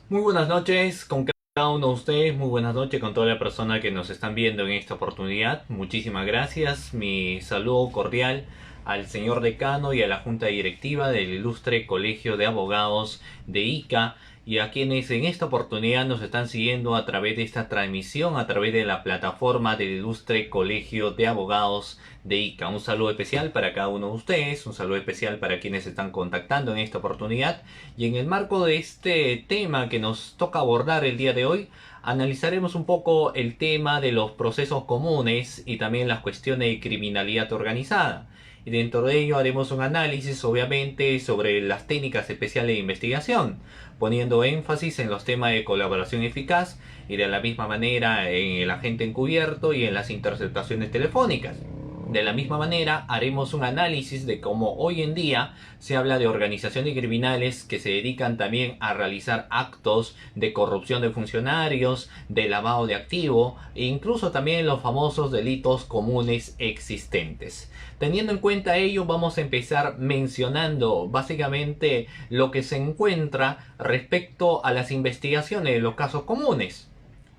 Muy buenas noches con cada uno de ustedes, muy buenas noches con toda la persona que nos están viendo en esta oportunidad. Muchísimas gracias. Mi saludo cordial al señor decano y a la junta directiva del ilustre Colegio de Abogados de Ica y a quienes en esta oportunidad nos están siguiendo a través de esta transmisión, a través de la plataforma del ilustre Colegio de Abogados de Ica. Un saludo especial para cada uno de ustedes, un saludo especial para quienes se están contactando en esta oportunidad. Y en el marco de este tema que nos toca abordar el día de hoy, analizaremos un poco el tema de los procesos comunes y también las cuestiones de criminalidad organizada. Y dentro de ello haremos un análisis, obviamente, sobre las técnicas especiales de investigación, poniendo énfasis en los temas de colaboración eficaz y de la misma manera en el agente encubierto y en las interceptaciones telefónicas. De la misma manera, haremos un análisis de cómo hoy en día se habla de organizaciones criminales que se dedican también a realizar actos de corrupción de funcionarios, de lavado de activo e incluso también los famosos delitos comunes existentes. Teniendo en cuenta ello, vamos a empezar mencionando básicamente lo que se encuentra respecto a las investigaciones de los casos comunes.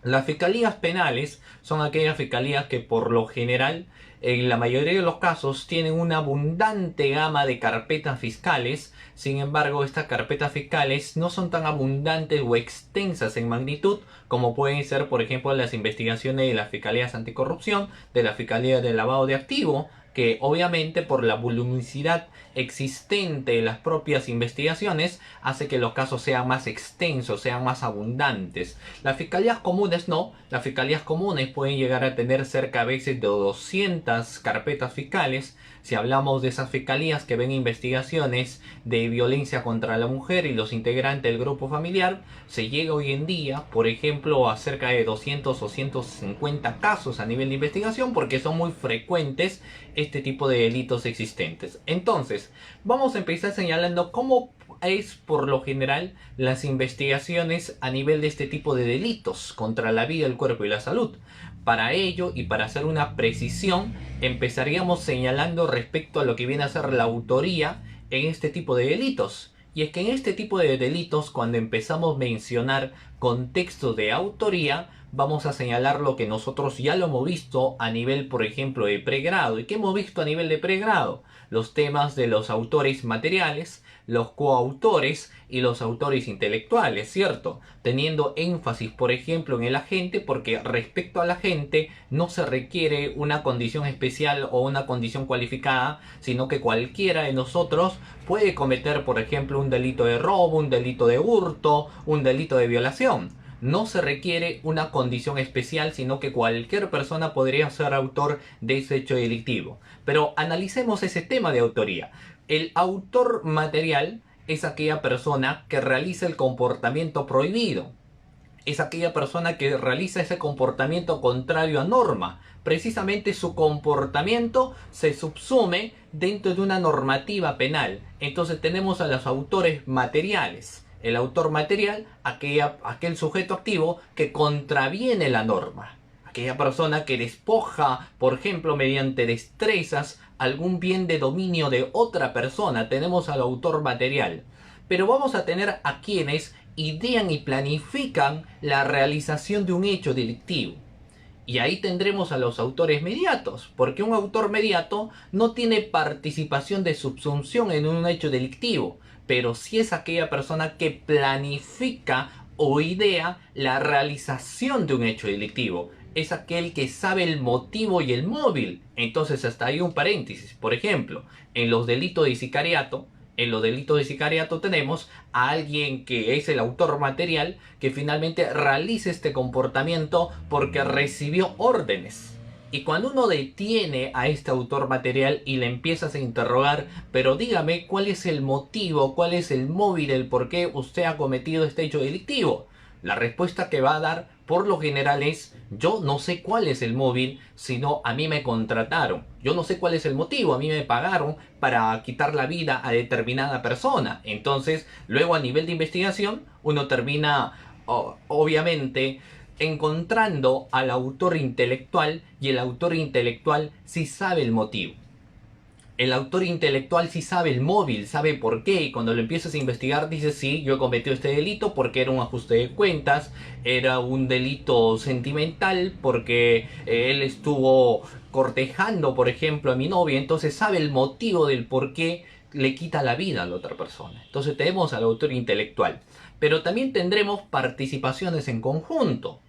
Las fiscalías penales son aquellas fiscalías que por lo general en la mayoría de los casos tienen una abundante gama de carpetas fiscales. Sin embargo, estas carpetas fiscales no son tan abundantes o extensas en magnitud como pueden ser, por ejemplo, las investigaciones de las fiscalías anticorrupción, de la fiscalía de lavado de activo, que obviamente por la voluminosidad existente en las propias investigaciones hace que los casos sean más extensos, sean más abundantes. Las fiscalías comunes no, las fiscalías comunes pueden llegar a tener cerca a veces de 200 carpetas fiscales. Si hablamos de esas fiscalías que ven investigaciones de violencia contra la mujer y los integrantes del grupo familiar, se llega hoy en día, por ejemplo, a cerca de 200 o 150 casos a nivel de investigación porque son muy frecuentes este tipo de delitos existentes. Entonces, vamos a empezar señalando cómo es por lo general las investigaciones a nivel de este tipo de delitos contra la vida, el cuerpo y la salud. Para ello y para hacer una precisión, empezaríamos señalando respecto a lo que viene a ser la autoría en este tipo de delitos. Y es que en este tipo de delitos, cuando empezamos a mencionar contextos de autoría, vamos a señalar lo que nosotros ya lo hemos visto a nivel, por ejemplo, de pregrado. ¿Y qué hemos visto a nivel de pregrado? Los temas de los autores materiales, los coautores y los autores intelectuales, ¿cierto? Teniendo énfasis, por ejemplo, en el agente, porque respecto al agente no se requiere una condición especial o una condición cualificada, sino que cualquiera de nosotros puede cometer, por ejemplo, un delito de robo, un delito de hurto, un delito de violación. No se requiere una condición especial, sino que cualquier persona podría ser autor de ese hecho delictivo. Pero analicemos ese tema de autoría. El autor material es aquella persona que realiza el comportamiento prohibido. Es aquella persona que realiza ese comportamiento contrario a norma. Precisamente su comportamiento se subsume dentro de una normativa penal. Entonces tenemos a los autores materiales. El autor material, aquel sujeto activo que contraviene la norma. Aquella persona que despoja, por ejemplo, mediante destrezas, algún bien de dominio de otra persona. Tenemos al autor material. Pero vamos a tener a quienes idean y planifican la realización de un hecho delictivo. Y ahí tendremos a los autores mediatos, porque un autor mediato no tiene participación de subsunción en un hecho delictivo, pero sí es aquella persona que planifica o idea la realización de un hecho delictivo. Es aquel que sabe el motivo y el móvil. Entonces hasta ahí un paréntesis. Por ejemplo, en los delitos de sicariato, tenemos a alguien que es el autor material que finalmente realiza este comportamiento porque recibió órdenes. Y cuando uno detiene a este autor material y le empiezas a interrogar, pero dígame cuál es el motivo, cuál es el móvil, el por qué usted ha cometido este hecho delictivo. La respuesta que va a dar por lo general es: yo no sé cuál es el móvil, sino a mí me contrataron. Yo no sé cuál es el motivo, a mí me pagaron para quitar la vida a determinada persona. Entonces, luego a nivel de investigación, uno termina, obviamente, encontrando al autor intelectual, y el autor intelectual sí sabe el motivo. El autor intelectual sí sabe el móvil, sabe por qué, y cuando lo empiezas a investigar dices, sí, yo he cometido este delito porque era un ajuste de cuentas, era un delito sentimental porque él estuvo cortejando, por ejemplo, a mi novia, entonces sabe el motivo del por qué le quita la vida a la otra persona. Entonces tenemos al autor intelectual, pero también tendremos participaciones en conjunto.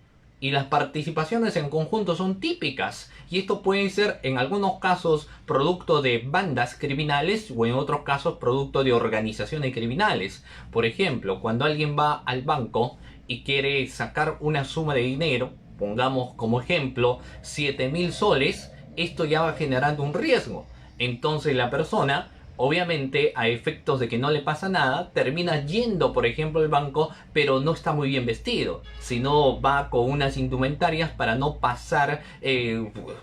Y las participaciones en conjunto son típicas. Y esto puede ser en algunos casos producto de bandas criminales o en otros casos producto de organizaciones criminales. Por ejemplo, cuando alguien va al banco y quiere sacar una suma de dinero, pongamos como ejemplo 7.000 soles, esto ya va generando un riesgo. Entonces la persona, obviamente, a efectos de que no le pasa nada, termina yendo, por ejemplo, al banco, pero no está muy bien vestido, sino va con unas indumentarias para no pasar,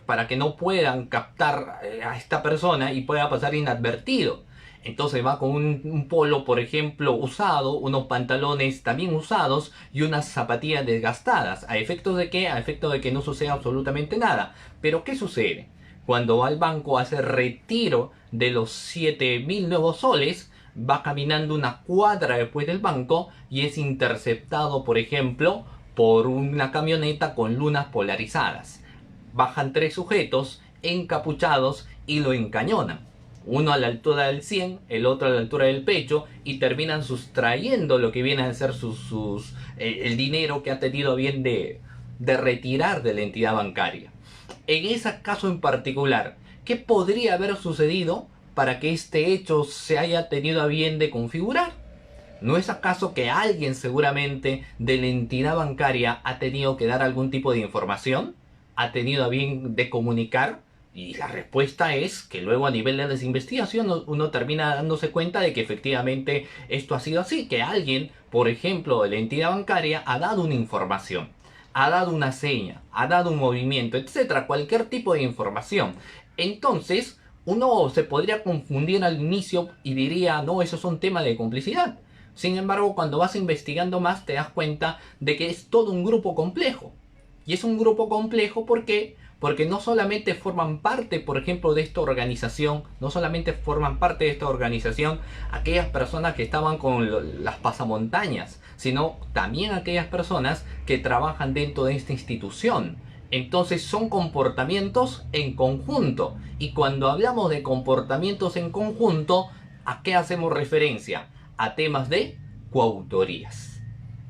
para que no puedan captar a esta persona y pueda pasar inadvertido. Entonces va con un polo, por ejemplo, usado, unos pantalones también usados y unas zapatillas desgastadas. ¿A efectos de qué? A efectos de que no suceda absolutamente nada. Pero ¿qué sucede? Cuando va al banco a hacer retiro de los 7.000 nuevos soles, va caminando una cuadra después del banco y es interceptado, por ejemplo, por una camioneta con lunas polarizadas. Bajan 3 sujetos encapuchados y lo encañonan. Uno a la altura del 100, el otro a la altura del pecho, y terminan sustrayendo lo que viene a ser el dinero que ha tenido a bien de retirar de la entidad bancaria. En ese caso en particular, ¿qué podría haber sucedido para que este hecho se haya tenido a bien de configurar? ¿No es acaso que alguien seguramente de la entidad bancaria ha tenido que dar algún tipo de información? ¿Ha tenido a bien de comunicar? Y la respuesta es que luego a nivel de desinvestigación uno termina dándose cuenta de que efectivamente esto ha sido así, que alguien, por ejemplo, de la entidad bancaria ha dado una información, ha dado una seña, ha dado un movimiento, etcétera, cualquier tipo de información. Entonces, uno se podría confundir al inicio y diría, no, eso es un tema de complicidad. Sin embargo, cuando vas investigando más te das cuenta de que es todo un grupo complejo. Y es un grupo complejo porque no solamente forman parte, por ejemplo, de esta organización, no solamente forman parte de esta organización aquellas personas que estaban con las pasamontañas, sino también aquellas personas que trabajan dentro de esta institución. Entonces son comportamientos en conjunto. Y cuando hablamos de comportamientos en conjunto, ¿a qué hacemos referencia? A temas de coautorías.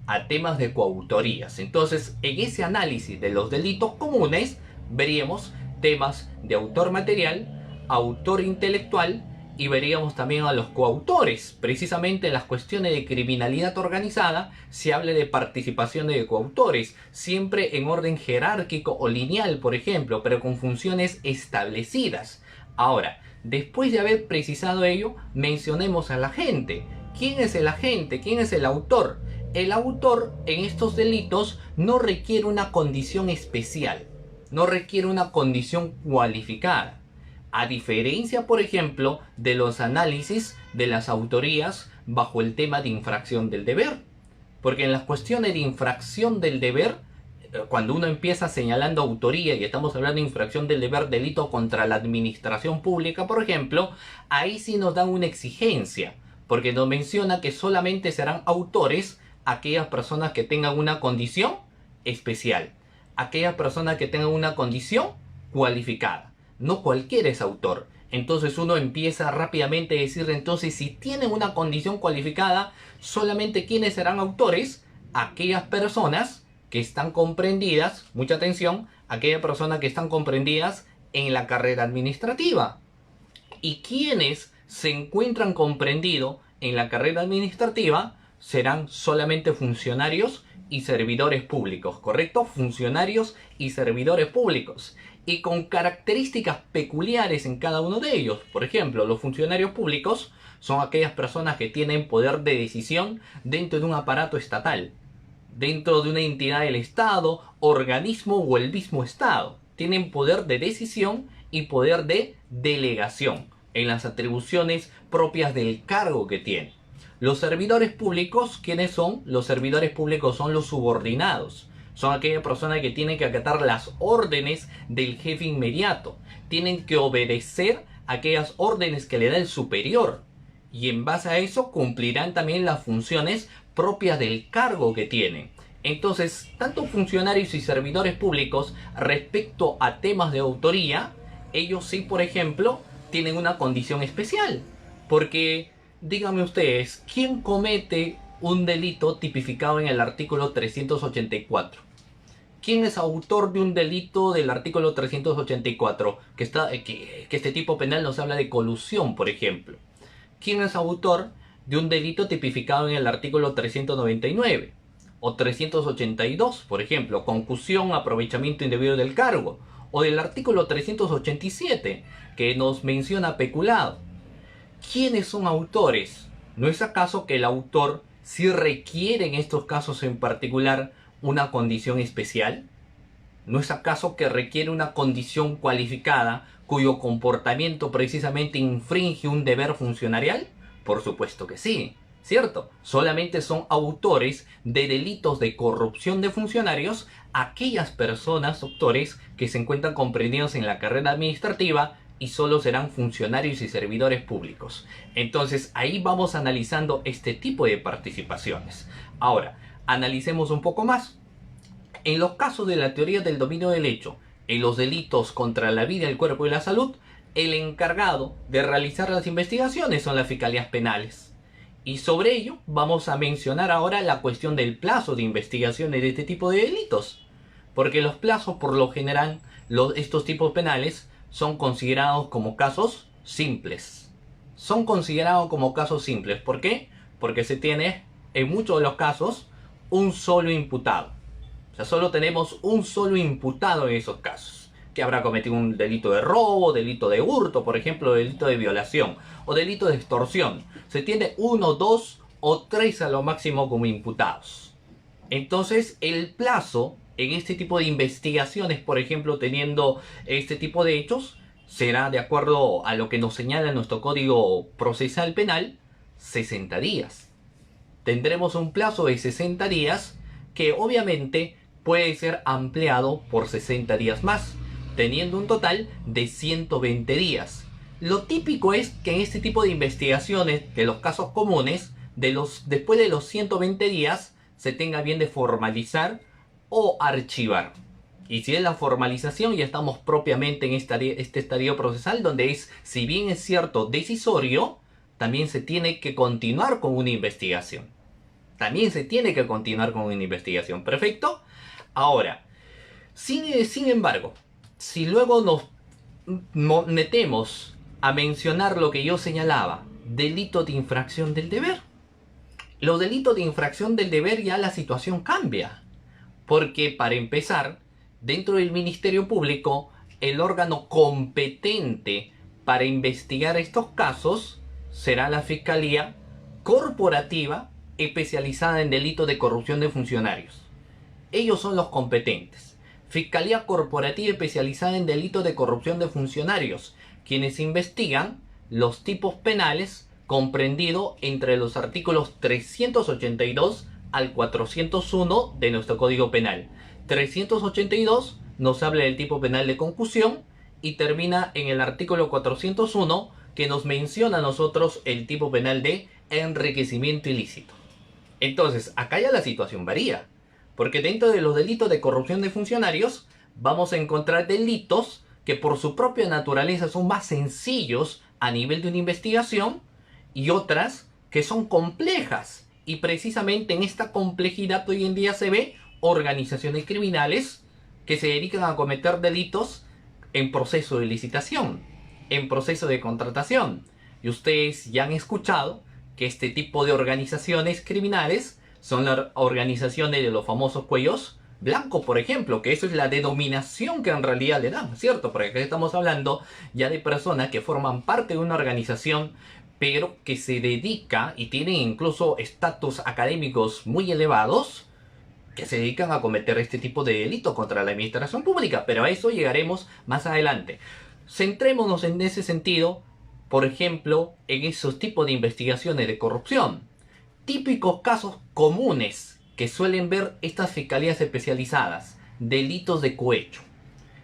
A temas de coautorías. Entonces, en ese análisis de los delitos comunes, veríamos temas de autor material, autor intelectual y veríamos también a los coautores. Precisamente en las cuestiones de criminalidad organizada se habla de participación de coautores, siempre en orden jerárquico o lineal, por ejemplo, pero con funciones establecidas. Ahora, después de haber precisado ello, mencionemos al agente. ¿Quién es el agente? ¿Quién es el autor? El autor en estos delitos no requiere una condición especial, no requiere una condición cualificada. A diferencia, por ejemplo, de los análisis de las autorías bajo el tema de infracción del deber. Porque en las cuestiones de infracción del deber, cuando uno empieza señalando autoría y estamos hablando de infracción del deber, delito contra la administración pública, por ejemplo, ahí sí nos dan una exigencia, porque nos menciona que solamente serán autores aquellas personas que tengan una condición especial, aquellas personas que tengan una condición cualificada. No cualquiera es autor. Entonces uno empieza rápidamente a decir, entonces si tienen una condición cualificada, solamente quienes serán autores, aquellas personas que están comprendidas, mucha atención, aquellas personas que están comprendidas en la carrera administrativa. Y quienes se encuentran comprendidos en la carrera administrativa serán solamente funcionarios y servidores públicos, ¿correcto? Funcionarios y servidores públicos. Y con características peculiares en cada uno de ellos. Por ejemplo, los funcionarios públicos son aquellas personas que tienen poder de decisión dentro de un aparato estatal, dentro de una entidad del Estado, organismo o el mismo Estado. Tienen poder de decisión y poder de delegación en las atribuciones propias del cargo que tienen. Los servidores públicos, ¿quiénes son? Los servidores públicos son los subordinados. Son aquellas personas que tienen que acatar las órdenes del jefe inmediato. Tienen que obedecer aquellas órdenes que le da el superior. Y en base a eso cumplirán también las funciones propias del cargo que tienen. Entonces, tanto funcionarios y servidores públicos respecto a temas de autoría, ellos sí, por ejemplo, tienen una condición especial. Porque, díganme ustedes, ¿quién comete un delito tipificado en el artículo 384? ¿Quién es autor de un delito del artículo 384? Que este tipo penal nos habla de colusión, por ejemplo. ¿Quién es autor de un delito tipificado en el artículo 399? O 382, por ejemplo, concusión, aprovechamiento indebido del cargo. O del artículo 387, que nos menciona peculado. ¿Quiénes son autores? ¿No es acaso que el autor sí requiere en estos casos en particular una condición especial? ¿No es acaso que requiere una condición cualificada cuyo comportamiento precisamente infringe un deber funcionarial? Por supuesto que sí, ¿cierto? Solamente son autores de delitos de corrupción de funcionarios aquellas personas, doctores, que se encuentran comprendidos en la carrera administrativa y solo serán funcionarios y servidores públicos. Entonces ahí vamos analizando este tipo de participaciones. Ahora, analicemos un poco más. En los casos de la teoría del dominio del hecho, en los delitos contra la vida, el cuerpo y la salud, el encargado de realizar las investigaciones son las fiscalías penales. Y sobre ello vamos a mencionar ahora la cuestión del plazo de investigaciones de este tipo de delitos. Porque los plazos, por lo general, estos tipos penales son considerados como casos simples. Son considerados como casos simples. ¿Por qué? Porque se tiene, en muchos de los casos, un solo imputado. O sea, solo tenemos un solo imputado en esos casos, que habrá cometido un delito de robo, delito de hurto, por ejemplo, delito de violación o delito de extorsión. Se tiene 1, 2 o 3 a lo máximo como imputados. Entonces, el plazo en este tipo de investigaciones, por ejemplo, teniendo este tipo de hechos, será, de acuerdo a lo que nos señala nuestro Código Procesal Penal, 60 días. Tendremos un plazo de 60 días que obviamente puede ser ampliado por 60 días más, teniendo un total de 120 días. Lo típico es que en este tipo de investigaciones, de los casos comunes, después de los 120 días, se tenga bien de formalizar o archivar. Y si es la formalización, ya estamos propiamente en este estadio procesal, donde es, si bien es cierto, decisorio, también se tiene que continuar con una investigación. ¿Perfecto? Ahora, sin embargo, si luego nos metemos a mencionar lo que yo señalaba, delito de infracción del deber. Los delitos de infracción del deber, ya la situación cambia. Porque, para empezar, dentro del Ministerio Público, el órgano competente para investigar estos casos será la Fiscalía Corporativa especializada en delitos de corrupción de funcionarios. Ellos son los competentes. Fiscalía Corporativa especializada en delitos de corrupción de funcionarios, quienes investigan los tipos penales comprendido entre los artículos 382 al 401 de nuestro Código Penal. 382 nos habla del tipo penal de concusión y termina en el artículo 401, que nos menciona a nosotros el tipo penal de enriquecimiento ilícito. Entonces, acá ya la situación varía, porque dentro de los delitos de corrupción de funcionarios vamos a encontrar delitos que por su propia naturaleza son más sencillos a nivel de una investigación y otras que son complejas. Y precisamente en esta complejidad hoy en día se ve organizaciones criminales que se dedican a cometer delitos en proceso de licitación, en proceso de contratación. Y ustedes ya han escuchado que este tipo de organizaciones criminales son las organizaciones de los famosos cuellos blancos, por ejemplo, que eso es la denominación que en realidad le dan, ¿cierto? Porque aquí estamos hablando ya de personas que forman parte de una organización, pero que se dedica y tienen incluso estatus académicos muy elevados, que se dedican a cometer este tipo de delitos contra la administración pública, pero a eso llegaremos más adelante. Centrémonos en ese sentido, por ejemplo, en esos tipos de investigaciones de corrupción. Típicos casos comunes que suelen ver estas fiscalías especializadas: delitos de cohecho.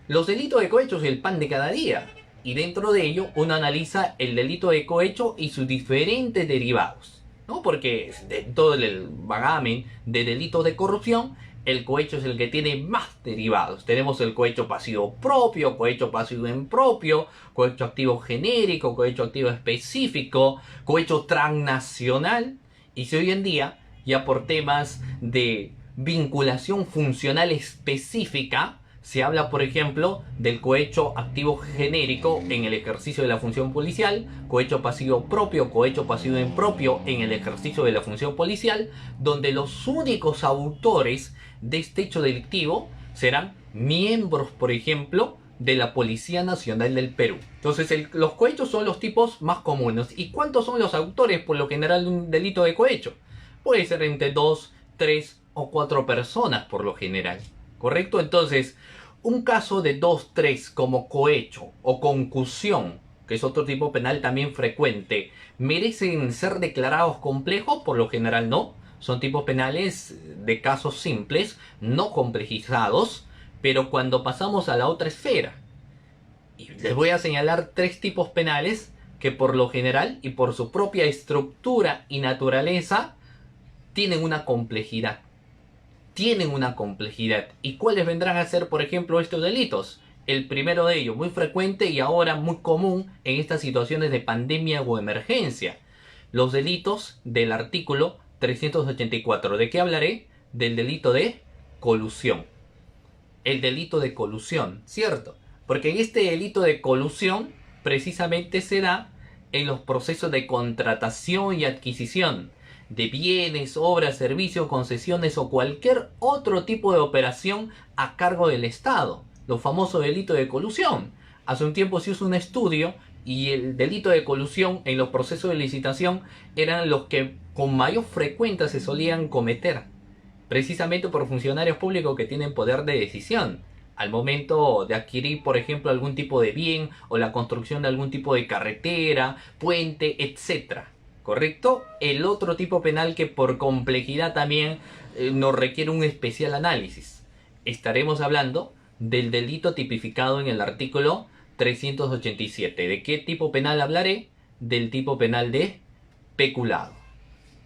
Los delitos de cohecho es el pan de cada día. Y dentro de ello uno analiza el delito de cohecho y sus diferentes derivados, ¿no? Porque de todo el vagamen de delitos de corrupción, el cohecho es el que tiene más derivados. Tenemos el cohecho pasivo propio, cohecho pasivo impropio, cohecho activo genérico, cohecho activo específico, cohecho transnacional. Y si hoy en día, ya por temas de vinculación funcional específica, se habla, por ejemplo, del cohecho activo genérico en el ejercicio de la función policial, cohecho pasivo propio, cohecho pasivo impropio en el ejercicio de la función policial, donde los únicos autores de este hecho delictivo serán miembros, por ejemplo, de la Policía Nacional del Perú. Entonces, los cohechos son los tipos más comunes. ¿Y cuántos son los autores, por lo general, de un delito de cohecho? Puede ser entre 2, 3 o 4 personas, por lo general. ¿Correcto? Entonces, un caso de 2, 3 como cohecho o concusión, que es otro tipo penal también frecuente, ¿merecen ser declarados complejos? Por lo general no. Son tipos penales de casos simples, no complejizados, pero cuando pasamos a la otra esfera, y les voy a señalar 3 tipos penales que por lo general y por su propia estructura y naturaleza tienen una complejidad. ¿Y cuáles vendrán a ser, por ejemplo, estos delitos? El primero de ellos, muy frecuente y ahora muy común en estas situaciones de pandemia o emergencia, los delitos del artículo 384. ¿De qué hablaré? Del delito de colusión. El delito de colusión, ¿cierto? Porque en este delito de colusión precisamente se da en los procesos de contratación y adquisición de bienes, obras, servicios, concesiones o cualquier otro tipo de operación a cargo del Estado. Los famosos delitos de colusión. Hace un tiempo se hizo un estudio y el delito de colusión en los procesos de licitación eran los que con mayor frecuencia se solían cometer, precisamente por funcionarios públicos que tienen poder de decisión al momento de adquirir, por ejemplo, algún tipo de bien o la construcción de algún tipo de carretera, puente, etc. ¿Correcto? El otro tipo penal que por complejidad también nos requiere un especial análisis. Estaremos hablando del delito tipificado en el artículo 387. ¿De qué tipo penal hablaré? Del tipo penal de peculado.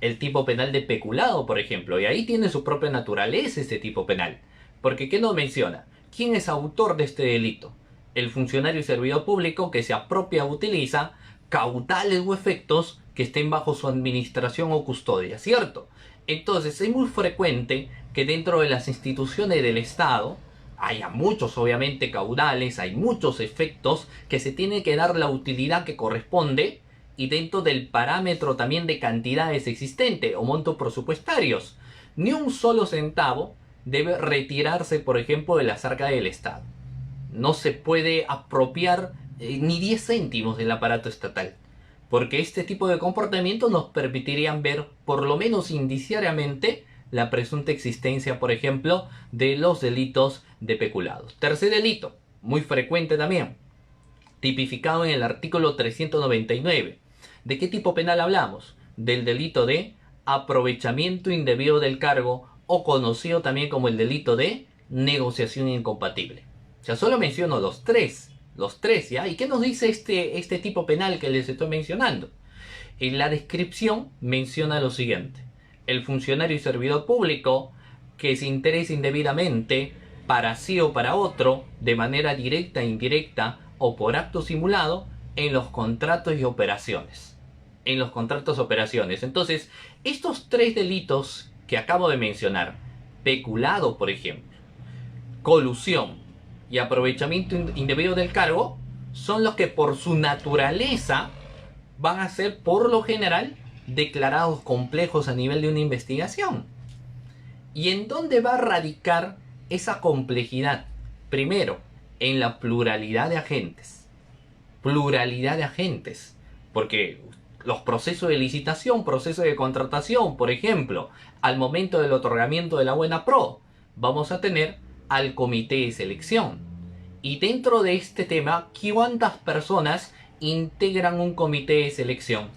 El tipo penal de peculado, por ejemplo, y ahí tiene su propia naturaleza este tipo penal. Porque ¿qué nos menciona? ¿Quién es autor de este delito? El funcionario y servidor público que se apropia o utiliza caudales o efectos que estén bajo su administración o custodia, ¿cierto? Entonces es muy frecuente que dentro de las instituciones del Estado haya muchos, obviamente, caudales, hay muchos efectos que se tiene que dar la utilidad que corresponde y dentro del parámetro también de cantidades existente o montos presupuestarios. Ni un solo centavo debe retirarse, por ejemplo, de la arcas del Estado. No se puede apropiar ni 10 céntimos del aparato estatal, porque este tipo de comportamientos nos permitirían ver, por lo menos indiciariamente, la presunta existencia, por ejemplo, de los delitos de peculados. Tercer delito, muy frecuente también, tipificado en el artículo 399. ¿De qué tipo penal hablamos? Del delito de aprovechamiento indebido del cargo, o conocido también como el delito de negociación incompatible. O sea, solo menciono los tres, ¿ya? ¿Y qué nos dice este tipo penal que les estoy mencionando? En la descripción menciona lo siguiente: el funcionario y servidor público que se interesa indebidamente para sí o para otro, de manera directa, indirecta o por acto simulado, en los contratos y operaciones. Entonces, estos 3 delitos que acabo de mencionar, peculado, por ejemplo, colusión y aprovechamiento indebido del cargo, son los que por su naturaleza van a ser, por lo general, declarados complejos a nivel de una investigación. ¿Y en dónde va a radicar esa complejidad? Primero, en la pluralidad de agentes. Porque los procesos de licitación, procesos de contratación, por ejemplo, al momento del otorgamiento de la buena pro, vamos a tener al comité de selección. Y dentro de este tema, ¿cuántas personas integran un comité de selección?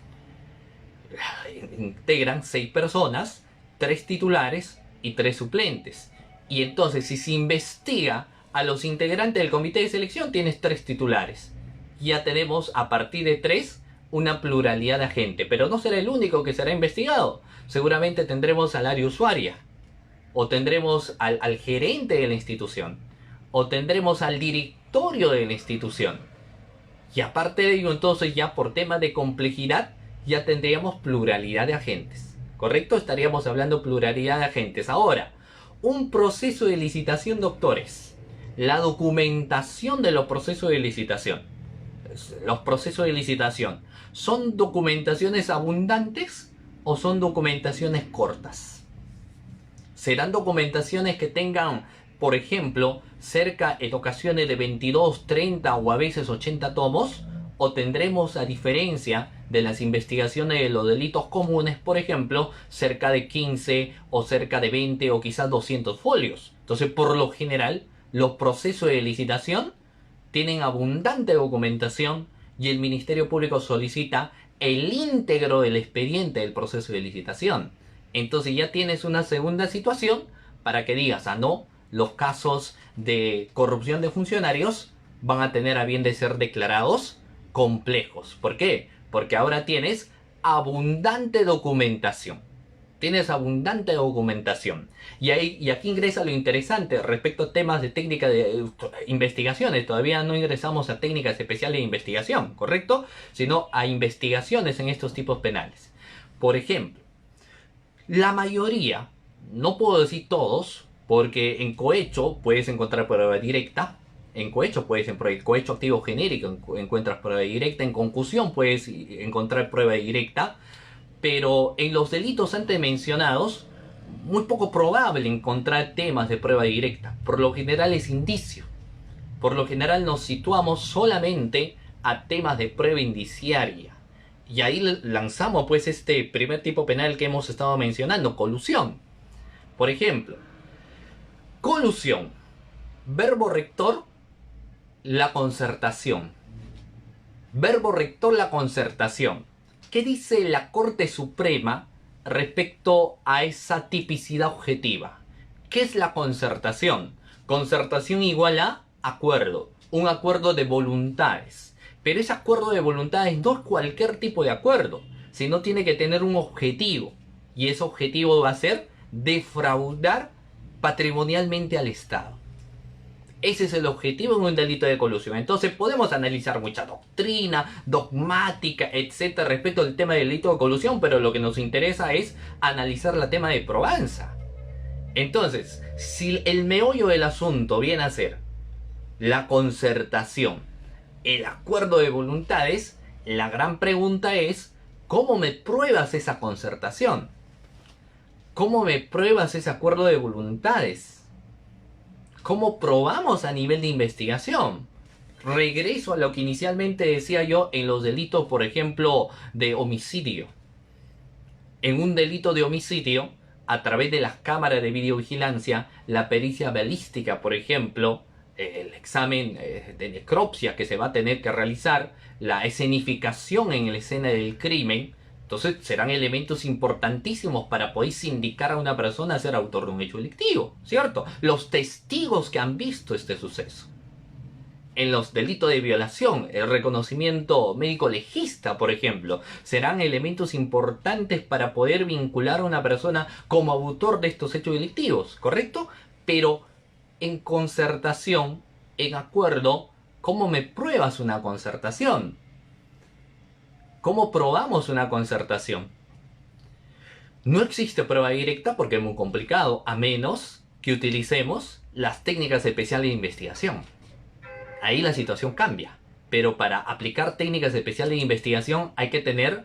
Integran 6 personas, 3 titulares y 3 suplentes. Y entonces, si se investiga a los integrantes del comité de selección, tienes 3 titulares. ya tenemos a partir de 3 una pluralidad de agentes. Pero no será el único que será investigado. Seguramente tendremos al área usuaria, o tendremos al gerente de la institución, o tendremos al directorio de la institución. Y aparte de ello, entonces ya por temas de complejidad, ya tendríamos pluralidad de agentes. ¿Correcto? Estaríamos hablando pluralidad de agentes. Ahora, un proceso de licitación, doctores. La documentación de los procesos de licitación. Los procesos de licitación, ¿son documentaciones abundantes o son documentaciones cortas? ¿Serán documentaciones que tengan, por ejemplo, cerca en ocasiones de 22, 30 o a veces 80 tomos? ¿O tendremos, a diferencia de las investigaciones de los delitos comunes, por ejemplo, cerca de 15 o cerca de 20 o quizás 200 folios? Entonces, por lo general, los procesos de licitación tienen abundante documentación y el Ministerio Público solicita el íntegro del expediente del proceso de licitación. Entonces ya tienes una segunda situación para que digas, no, los casos de corrupción de funcionarios van a tener a bien de ser declarados complejos. ¿Por qué? Porque ahora tienes abundante documentación. Tienes abundante documentación. Y aquí ingresa lo interesante respecto a temas de técnica de investigaciones. Todavía no ingresamos a técnicas especiales de investigación, ¿correcto? Sino a investigaciones en estos tipos penales. Por ejemplo, la mayoría, no puedo decir todos, porque en cohecho puedes encontrar prueba directa. En cohecho cohecho activo genérico encuentras prueba directa. En concusión puedes encontrar prueba directa. Pero en los delitos antes mencionados, muy poco probable encontrar temas de prueba directa. Por lo general es indicio. Por lo general nos situamos solamente a temas de prueba indiciaria. Y ahí lanzamos pues este primer tipo penal que hemos estado mencionando, colusión. Por ejemplo, colusión. Verbo rector, la concertación. Verbo rector, la concertación. ¿Qué dice la Corte Suprema respecto a esa tipicidad objetiva? ¿Qué es la concertación? Concertación igual a acuerdo, un acuerdo de voluntades. Pero ese acuerdo de voluntades no es cualquier tipo de acuerdo, sino tiene que tener un objetivo. Y ese objetivo va a ser defraudar patrimonialmente al Estado. Ese es el objetivo en un delito de colusión. Entonces podemos analizar mucha doctrina, dogmática, etcétera, respecto al tema del delito de colusión, pero lo que nos interesa es analizar el tema de probanza. Entonces, si el meollo del asunto viene a ser la concertación, el acuerdo de voluntades, la gran pregunta es, ¿cómo me pruebas esa concertación? ¿Cómo me pruebas ese acuerdo de voluntades? ¿Cómo probamos a nivel de investigación? Regreso a lo que inicialmente decía yo en los delitos, por ejemplo, de homicidio. En un delito de homicidio, a través de las cámaras de videovigilancia, la pericia balística, por ejemplo, el examen de necropsia que se va a tener que realizar, la escenificación en la escena del crimen, entonces serán elementos importantísimos para poder sindicar a una persona a ser autor de un hecho delictivo, ¿cierto? Los testigos que han visto este suceso. En los delitos de violación, el reconocimiento médico legista, por ejemplo, serán elementos importantes para poder vincular a una persona como autor de estos hechos delictivos, ¿correcto? Pero en concertación, en acuerdo, ¿cómo me pruebas una concertación? ¿Cómo probamos una concertación? No existe prueba directa porque es muy complicado, a menos que utilicemos las técnicas especiales de investigación. Ahí la situación cambia. Pero para aplicar técnicas especiales de investigación hay que tener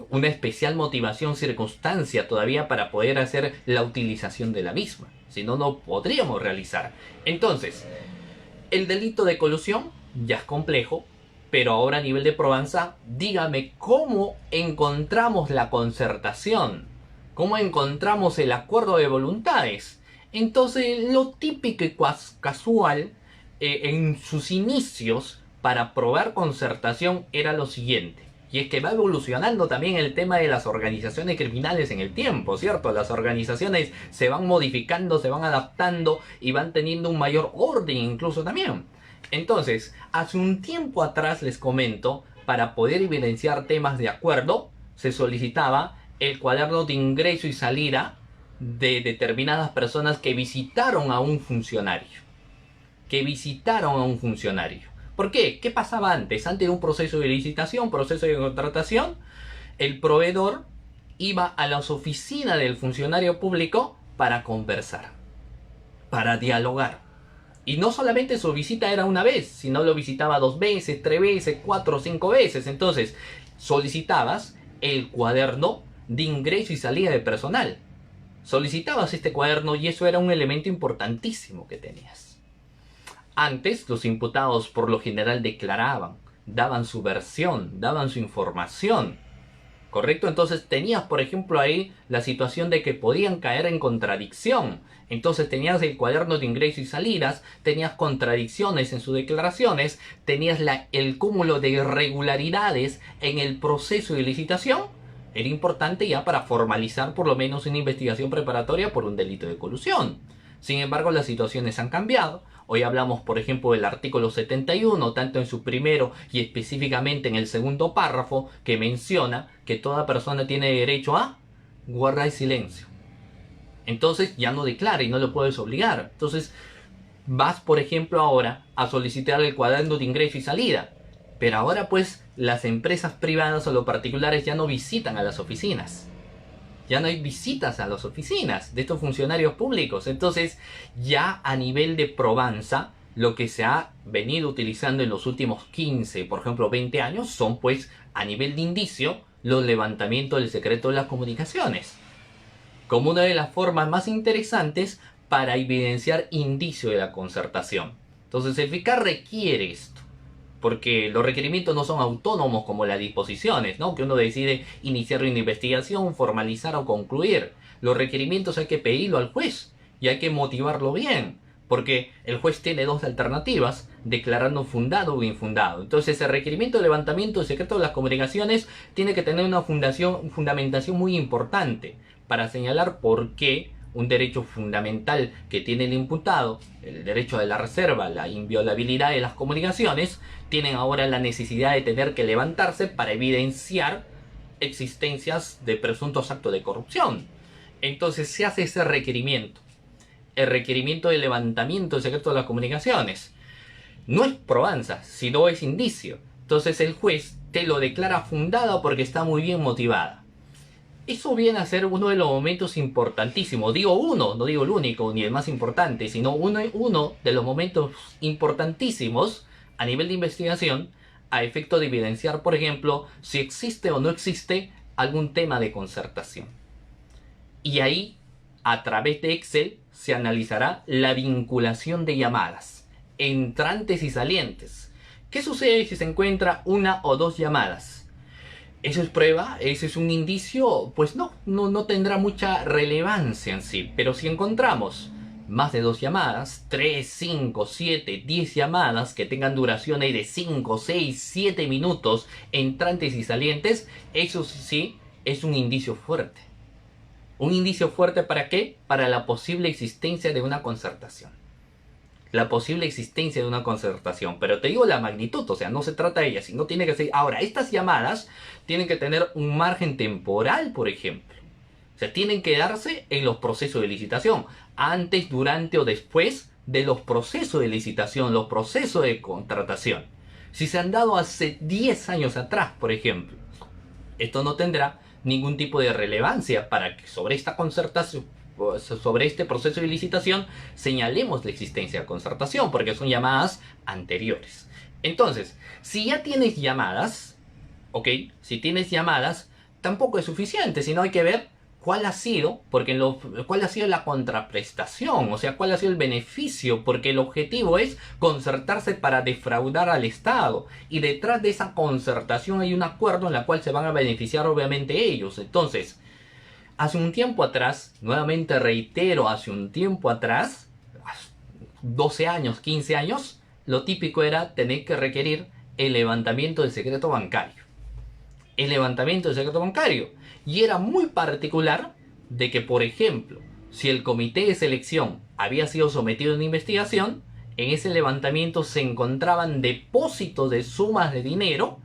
una especial motivación, circunstancia todavía para poder hacer la utilización de la misma. Si no, no podríamos realizar. Entonces, el delito de colusión ya es complejo. Pero ahora a nivel de probanza, dígame cómo encontramos la concertación, cómo encontramos el acuerdo de voluntades. Entonces, lo típico y casual en sus inicios para probar concertación era lo siguiente. Y es que va evolucionando también el tema de las organizaciones criminales en el tiempo, ¿cierto? Las organizaciones se van modificando, se van adaptando y van teniendo un mayor orden incluso también. Entonces, hace un tiempo atrás les comento, para poder evidenciar temas de acuerdo, se solicitaba el cuaderno de ingreso y salida de determinadas personas que visitaron a un funcionario. ¿Por qué? ¿Qué pasaba antes? Antes de un proceso de licitación, proceso de contratación, el proveedor iba a las oficinas del funcionario público para conversar, para dialogar. Y no solamente su visita era una vez, sino lo visitaba 2 veces, 3 veces, 4 o 5 veces. Entonces, solicitabas el cuaderno de ingreso y salida de personal. Solicitabas este cuaderno y eso era un elemento importantísimo que tenías. Antes, los imputados por lo general declaraban, daban su versión, daban su información. ¿Correcto? Entonces tenías, por ejemplo, ahí la situación de que podían caer en contradicción. Entonces tenías el cuaderno de ingresos y salidas, tenías contradicciones en sus declaraciones, tenías el cúmulo de irregularidades en el proceso de licitación. Era importante ya para formalizar por lo menos una investigación preparatoria por un delito de colusión. Sin embargo, las situaciones han cambiado. Hoy hablamos, por ejemplo, del artículo 71, tanto en su primero y específicamente en el segundo párrafo, que menciona que toda persona tiene derecho a guardar silencio. Entonces ya no declara y no lo puedes obligar. Entonces vas, por ejemplo, ahora a solicitar el cuaderno de ingreso y salida. Pero ahora pues las empresas privadas o los particulares ya no visitan a las oficinas. Ya no hay visitas a las oficinas de estos funcionarios públicos. Entonces, ya a nivel de probanza, lo que se ha venido utilizando en los últimos 15, por ejemplo, 20 años, son pues, a nivel de indicio, los levantamientos del secreto de las comunicaciones. Como una de las formas más interesantes para evidenciar indicio de la concertación. Entonces, el FICAR requiere esto. Porque los requerimientos no son autónomos como las disposiciones, ¿no? Que uno decide iniciar una investigación, formalizar o concluir. Los requerimientos hay que pedirlo al juez y hay que motivarlo bien. Porque el juez tiene 2 alternativas, declarando fundado o infundado. Entonces el requerimiento de levantamiento del secreto de las comunicaciones tiene que tener una fundamentación muy importante para señalar por qué un derecho fundamental que tiene el imputado, el derecho de la reserva, la inviolabilidad de las comunicaciones, tienen ahora la necesidad de tener que levantarse para evidenciar existencias de presuntos actos de corrupción. Entonces se hace ese requerimiento, el requerimiento de levantamiento del secreto de las comunicaciones. No es probanza, sino es indicio. Entonces el juez te lo declara fundado porque está muy bien motivada. Eso viene a ser uno de los momentos importantísimos. Digo uno, no digo el único ni el más importante, sino uno de los momentos importantísimos a nivel de investigación a efecto de evidenciar, por ejemplo, si existe o no existe algún tema de concertación. Y ahí, a través de Excel, se analizará la vinculación de llamadas, entrantes y salientes. ¿Qué sucede si se encuentra una o 2 llamadas? ¿Eso es prueba? ¿Ese es un indicio? Pues no tendrá mucha relevancia en sí. Pero si encontramos más de 2 llamadas, 3, 5, 7, 10 llamadas que tengan duraciones de 5, 6, 7 minutos, entrantes y salientes, eso sí es un indicio fuerte. ¿Un indicio fuerte para qué? Para la posible existencia de una concertación. La posible existencia de una concertación. Pero te digo la magnitud, o sea, no se trata de ella, sino tiene que ser... Ahora, estas llamadas tienen que tener un margen temporal, por ejemplo. O sea, tienen que darse en los procesos de licitación. Antes, durante o después de los procesos de licitación, los procesos de contratación. Si se han dado hace 10 años atrás, por ejemplo, esto no tendrá ningún tipo de relevancia para que sobre esta concertación, sobre este proceso de licitación, señalemos la existencia de concertación, porque son llamadas anteriores. Entonces, si ya tienes llamadas, ¿ok? Si tienes llamadas, tampoco es suficiente, sino hay que ver cuál ha sido, cuál ha sido la contraprestación, o sea, cuál ha sido el beneficio, porque el objetivo es concertarse para defraudar al Estado, y detrás de esa concertación hay un acuerdo en la cual se van a beneficiar obviamente ellos. Entonces, hace un tiempo atrás, nuevamente reitero, hace un tiempo atrás, 12 años, 15 años, lo típico era tener que requerir el levantamiento del secreto bancario. El levantamiento del secreto bancario. Y era muy particular de que, por ejemplo, si el comité de selección había sido sometido a una investigación, En ese levantamiento se encontraban depósitos de sumas de dinero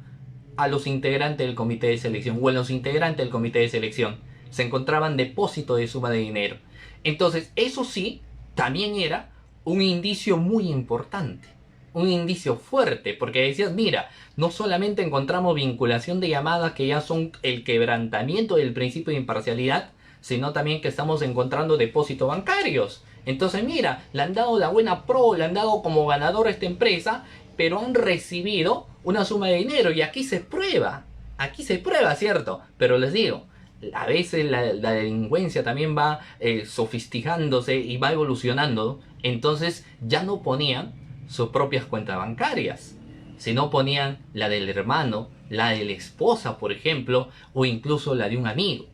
a los integrantes del comité de selección, o en los integrantes del comité de selección se encontraban depósitos de suma de dinero. Entonces, eso sí, también era un indicio muy importante, un indicio fuerte, porque decías, mira, no solamente encontramos vinculación de llamadas que ya son el quebrantamiento del principio de imparcialidad, sino también que estamos encontrando depósitos bancarios. Entonces, mira, le han dado la buena pro, le han dado como ganador a esta empresa, pero han recibido una suma de dinero y aquí se prueba, ¿cierto? Pero les digo, a veces la delincuencia también va sofisticándose y va evolucionando, entonces ya no ponían sus propias cuentas bancarias, sino ponían la del hermano, la de la esposa, por ejemplo, o incluso la de un amigo,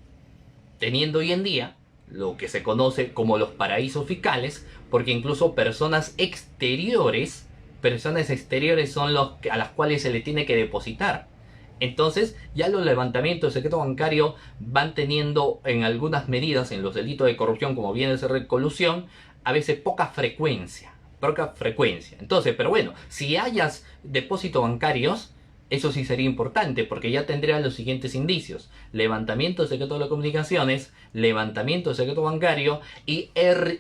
teniendo hoy en día lo que se conoce como los paraísos fiscales, porque incluso personas exteriores son los a las cuales se le tiene que depositar. Entonces ya los levantamientos de secreto bancario van teniendo en algunas medidas, en los delitos de corrupción como viene a ser colusión, a veces poca frecuencia. Entonces, pero bueno, si hayas depósitos bancarios, eso sí sería importante, porque ya tendrían los siguientes indicios: levantamiento de secreto de las comunicaciones, levantamiento de secreto bancario y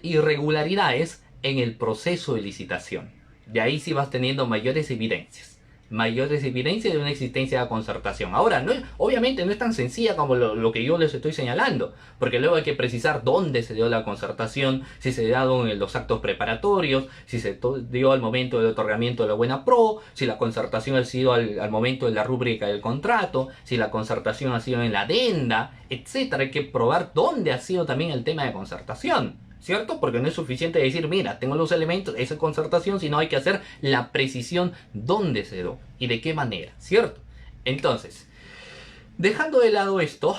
irregularidades en el proceso de licitación. De ahí sí vas teniendo mayores evidencias de una existencia de concertación. Ahora, obviamente no es tan sencilla como lo que yo les estoy señalando, porque luego hay que precisar dónde se dio la concertación, si se dio en los actos preparatorios, si se dio al momento del otorgamiento de la buena pro, si la concertación ha sido al momento de la rúbrica del contrato, si la concertación ha sido en la adenda, etcétera. Hay que probar dónde ha sido también el tema de concertación, ¿cierto? Porque no es suficiente decir, mira, tengo los elementos, esa concertación, sino hay que hacer la precisión dónde se dio y de qué manera, ¿cierto? Entonces, dejando de lado esto,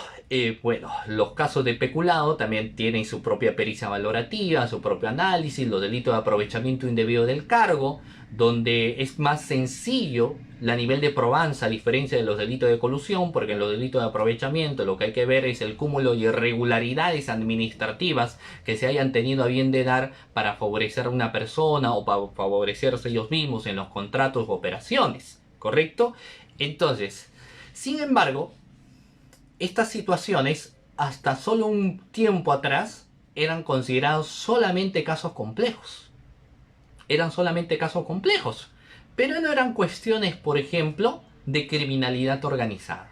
bueno, los casos de peculado también tienen su propia pericia valorativa, su propio análisis, los delitos de aprovechamiento indebido del cargo, donde es más sencillo la nivel de probanza a diferencia de los delitos de colusión, porque en los delitos de aprovechamiento lo que hay que ver es el cúmulo de irregularidades administrativas que se hayan tenido a bien de dar para favorecer a una persona o para favorecerse ellos mismos en los contratos o operaciones, ¿correcto? Entonces, sin embargo, estas situaciones hasta solo un tiempo atrás eran considerados solamente casos complejos. Pero no eran cuestiones, por ejemplo, de criminalidad organizada.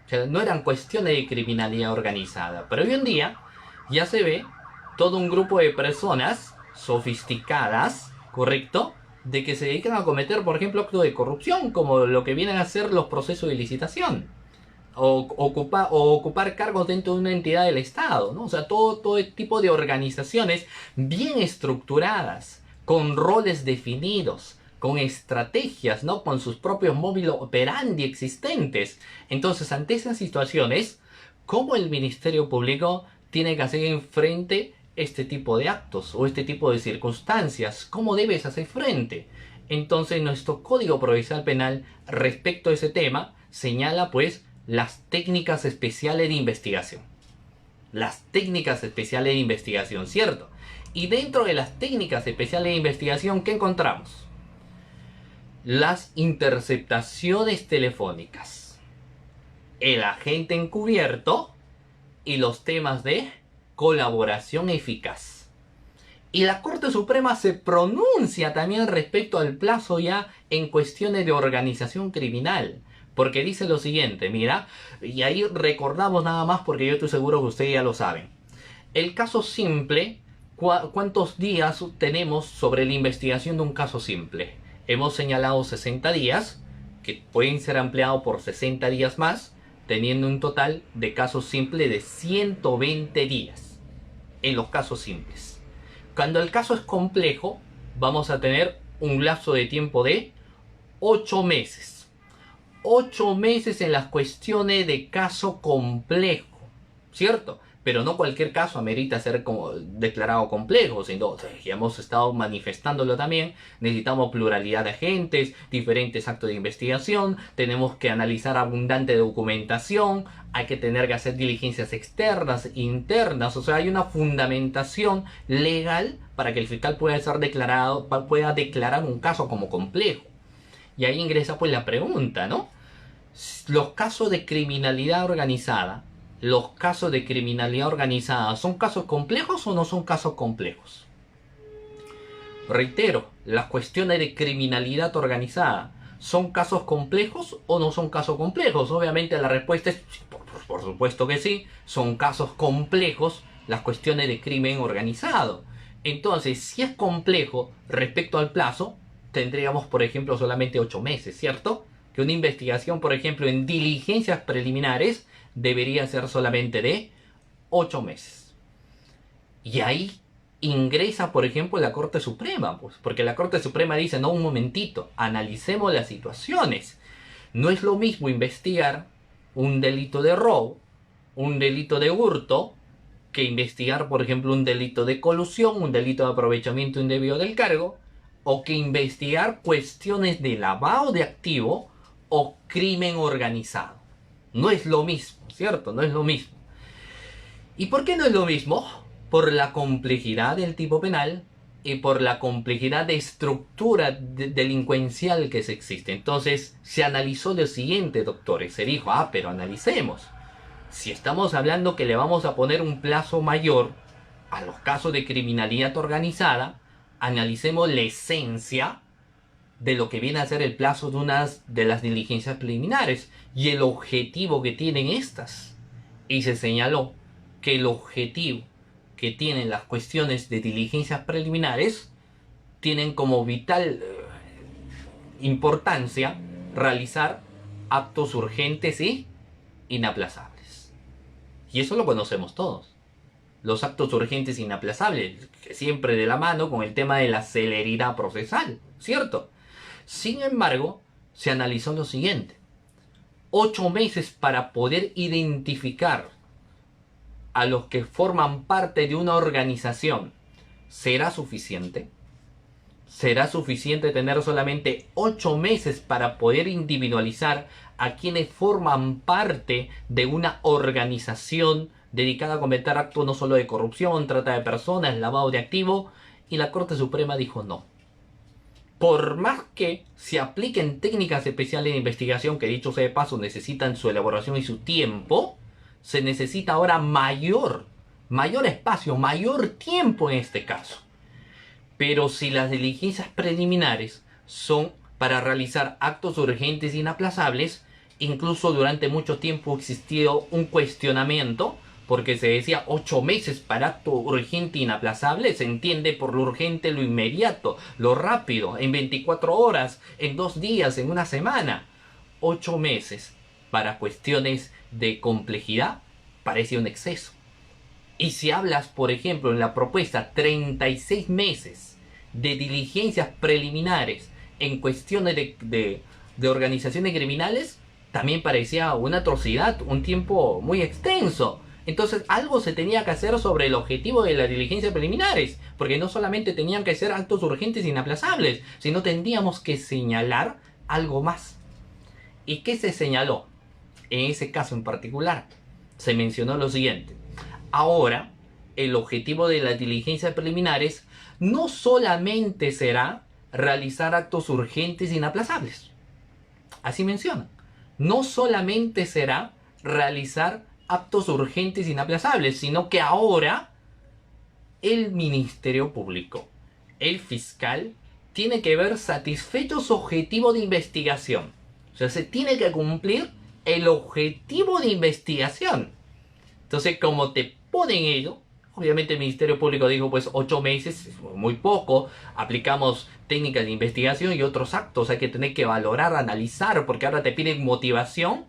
O sea, no eran cuestiones de criminalidad organizada. Pero hoy en día ya se ve todo un grupo de personas sofisticadas, ¿correcto?, de que se dedican a cometer, por ejemplo, actos de corrupción, como lo que vienen a ser los procesos de licitación. O ocupar cargos dentro de una entidad del Estado, ¿no? O sea, todo tipo de organizaciones bien estructuradas, con roles definidos, con estrategias, ¿no?, con sus propios módulos operandi existentes. Entonces, ante esas situaciones, ¿cómo el Ministerio Público tiene que hacer frente este tipo de actos o este tipo de circunstancias? ¿Cómo debes hacer frente? Entonces, nuestro Código Procesal Penal respecto a ese tema señala, pues, las técnicas especiales de investigación. ¿Cierto? Y dentro de las técnicas especiales de investigación, ¿qué encontramos? Las interceptaciones telefónicas, el agente encubierto y los temas de colaboración eficaz. Y la Corte Suprema se pronuncia también respecto al plazo ya en cuestiones de organización criminal, porque dice lo siguiente, mira, y ahí recordamos nada más porque yo estoy seguro que ustedes ya lo saben. El caso simple, ¿cuántos días tenemos sobre la investigación de un caso simple? Hemos señalado 60 días, que pueden ser ampliados por 60 días más, teniendo un total de casos simples de 120 días en los casos simples. Cuando el caso es complejo, vamos a tener un lapso de tiempo de 8 meses. 8 meses en las cuestiones de caso complejo, ¿cierto? pero no cualquier caso amerita ser declarado complejo, sino ya hemos estado manifestándolo también. Necesitamos pluralidad de agentes, diferentes actos de investigación, tenemos que analizar abundante documentación, hay que tener que hacer diligencias externas, internas, o sea, hay una fundamentación legal para que el fiscal pueda declarar un caso como complejo. Y ahí ingresa pues la pregunta, ¿no? Los casos de criminalidad organizada, ¿son casos complejos o no son casos complejos? Reitero, las cuestiones de criminalidad organizada, ¿son casos complejos o no son casos complejos? Obviamente la respuesta es, por supuesto que sí, son casos complejos las cuestiones de crimen organizado. Entonces, si es complejo respecto al plazo, tendríamos, por ejemplo, solamente 8 meses, ¿cierto? Que una investigación, por ejemplo, en diligencias preliminares debería ser solamente de 8 meses. Y ahí ingresa, por ejemplo, la Corte Suprema, pues, porque la Corte Suprema dice, no, un momentito, analicemos las situaciones. No es lo mismo investigar un delito de robo, un delito de hurto, que investigar, por ejemplo, un delito de colusión, un delito de aprovechamiento indebido del cargo, o que investigar cuestiones de lavado de activo o crimen organizado. No es lo mismo, ¿cierto? No es lo mismo. ¿Y por qué no es lo mismo? Por la complejidad del tipo penal y por la complejidad de estructura delincuencial que se existe. Entonces se analizó lo siguiente, doctores. Se dijo, pero analicemos. Si estamos hablando que le vamos a poner un plazo mayor a los casos de criminalidad organizada, analicemos la esencia de lo que viene a ser el plazo de las diligencias preliminares y el objetivo que tienen estas. Y se señaló que el objetivo que tienen las cuestiones de diligencias preliminares tienen como vital importancia realizar actos urgentes y inaplazables. Y eso lo conocemos todos. Los actos urgentes e inaplazables, que siempre de la mano con el tema de la celeridad procesal, ¿cierto? Sin embargo, se analizó lo siguiente. 8 meses para poder identificar a los que forman parte de una organización, ¿será suficiente? ¿Será suficiente tener solamente 8 meses para poder individualizar a quienes forman parte de una organización dedicada a cometer actos no solo de corrupción, trata de personas, lavado de activos? Y la Corte Suprema dijo no. Por más que se apliquen técnicas especiales de investigación, que dicho sea de paso necesitan su elaboración y su tiempo, se necesita ahora mayor espacio, mayor tiempo en este caso. Pero si las diligencias preliminares son para realizar actos urgentes e inaplazables, incluso durante mucho tiempo existió un cuestionamiento, porque se decía 8 meses para acto urgente e inaplazable, se entiende por lo urgente lo inmediato, lo rápido, en 24 horas, en 2 días, en una semana. 8 meses para cuestiones de complejidad parece un exceso. Y si hablas, por ejemplo, en la propuesta 36 meses de diligencias preliminares en cuestiones de organizaciones criminales, también parecía una atrocidad, un tiempo muy extenso. Entonces algo se tenía que hacer sobre el objetivo de las diligencias preliminares, porque no solamente tenían que ser actos urgentes e inaplazables, sino tendríamos que señalar algo más. ¿Y qué se señaló? En ese caso en particular, se mencionó lo siguiente. Ahora, el objetivo de las diligencias preliminares no solamente será realizar actos urgentes e inaplazables. Así menciona. No solamente será realizar actos urgentes e inaplazables, sino que ahora el Ministerio Público, el fiscal, tiene que ver satisfecho su objetivo de investigación. O sea, se tiene que cumplir el objetivo de investigación. Entonces, como te ponen ello, obviamente el Ministerio Público dijo, pues 8 meses es muy poco, aplicamos técnicas de investigación y otros actos, hay que tener que valorar, analizar, porque ahora te piden motivación.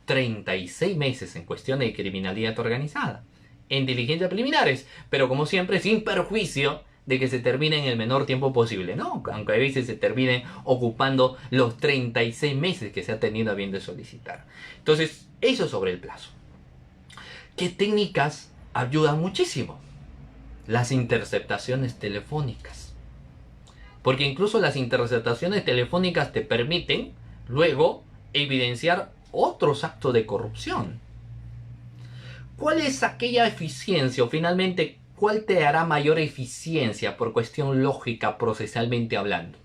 36 meses en cuestiones de criminalidad organizada, en diligencias preliminares, pero como siempre sin perjuicio de que se termine en el menor tiempo posible, ¿no? Aunque a veces se termine ocupando los 36 meses que se ha tenido a bien de solicitar. Entonces, eso sobre el plazo. ¿Qué técnicas ayudan muchísimo. Las interceptaciones telefónicas. Porque incluso las interceptaciones telefónicas te permiten luego evidenciar otros actos de corrupción. ¿Cuál es aquella eficiencia o finalmente cuál te hará mayor eficiencia por cuestión lógica procesalmente hablando?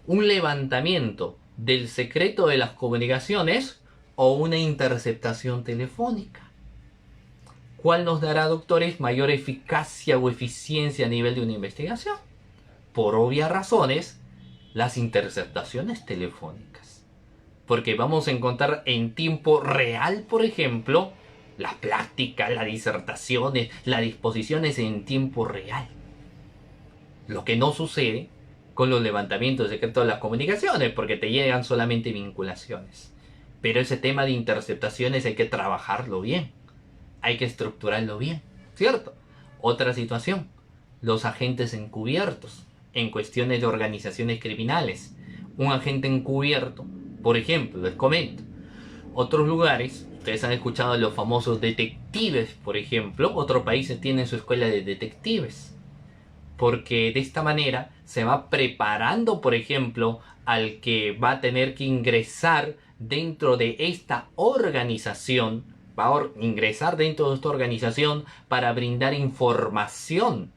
¿Un levantamiento del secreto de las comunicaciones o una interceptación telefónica? ¿Cuál nos dará, doctores, mayor eficacia o eficiencia a nivel de una investigación? Por obvias razones, las interceptaciones telefónicas. Porque vamos a encontrar en tiempo real, por ejemplo, las prácticas, las disertaciones, las disposiciones en tiempo real. Lo que no sucede con los levantamientos de secretos de las comunicaciones, porque te llegan solamente vinculaciones. Pero ese tema de interceptaciones hay que trabajarlo bien. Hay que estructurarlo bien, ¿cierto? Otra situación, los agentes encubiertos en cuestiones de organizaciones criminales. Un agente encubierto, por ejemplo, les comento, otros lugares, ustedes han escuchado de los famosos detectives, por ejemplo, otros países tienen su escuela de detectives, porque de esta manera se va preparando, por ejemplo, al que va a tener que ingresar dentro de esta organización, va a ingresar dentro de esta organización para brindar información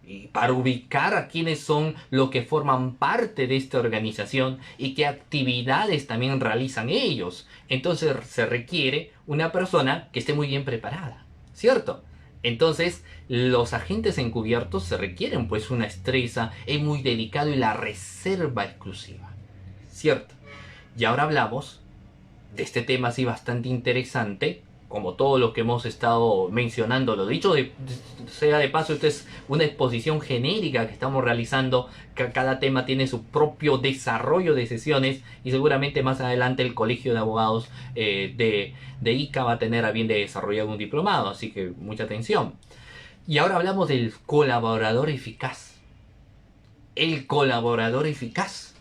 y para ubicar a quienes son los que forman parte de esta organización y qué actividades también realizan ellos. Entonces se requiere una persona que esté muy bien preparada, ¿cierto? Entonces los agentes encubiertos se requieren pues una destreza, es muy delicado y la reserva exclusiva, ¿cierto? Y ahora hablamos de este tema así bastante interesante, como todos los que hemos estado mencionando. Lo dicho sea de paso, esta es una exposición genérica que estamos realizando. Cada tema tiene su propio desarrollo de sesiones y seguramente más adelante el Colegio de Abogados de ICA va a tener a bien de desarrollar un diplomado, así que mucha atención. Y ahora hablamos del colaborador eficaz. El colaborador eficaz.